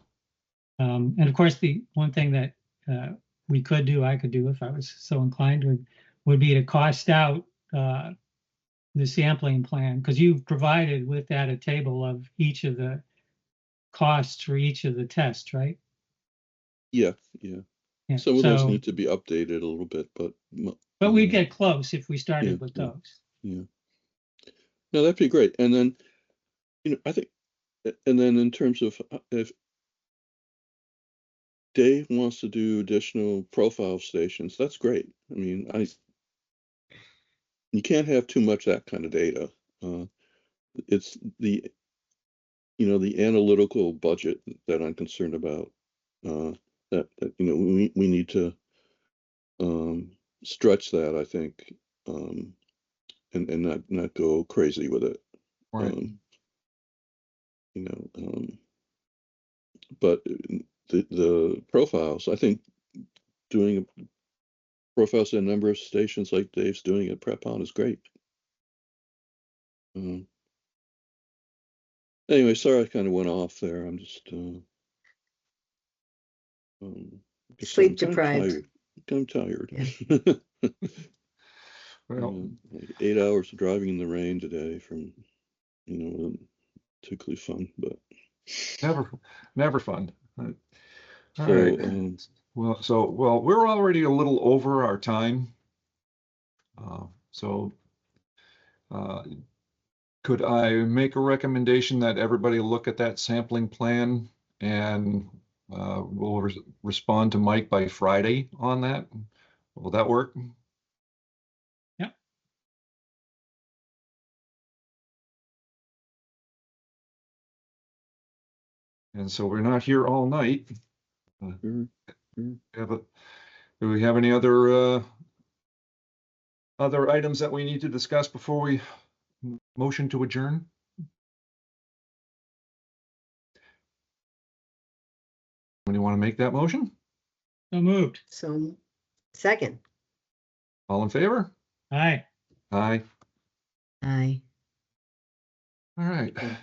D: And of course, the one thing that I could do if I was so inclined would be to cost out the sampling plan, because you've provided with that a table of each of the costs for each of the tests, right?
E: Yeah.
D: Yeah.
E: Some of those need to be updated a little bit, but
D: we'd get close if we started with those.
E: Yeah. No, that'd be great. And then, I think, and then in terms of if Dave wants to do additional profile stations, that's great. I mean, you can't have too much that kind of data. It's the, the analytical budget that I'm concerned about. That we need to stretch that, I think, and not go crazy with it.
A: Right.
E: But the profiles, I think, doing profiles in a number of stations like Dave's doing at Prep On is great. Anyway, sorry I kind of went off there. I'm just
C: Sleep
E: I'm
C: deprived.
E: tired.
A: Well,
E: Like 8 hours of driving in the rain today from, wasn't particularly fun, but
A: never fun. All
E: so
A: right. Well, we're already a little over our time. So could I make a recommendation that everybody look at that sampling plan and we'll respond to Mike by Friday on that? Will that work?
D: Yep.
A: And so we're not here all night.
E: mm,
A: Do we have any other items that we need to discuss before we motion to adjourn? Anybody want to make that motion?
D: So moved.
C: So, second.
A: All in favor?
D: Aye.
A: Aye.
C: Aye.
A: All right.
E: okay.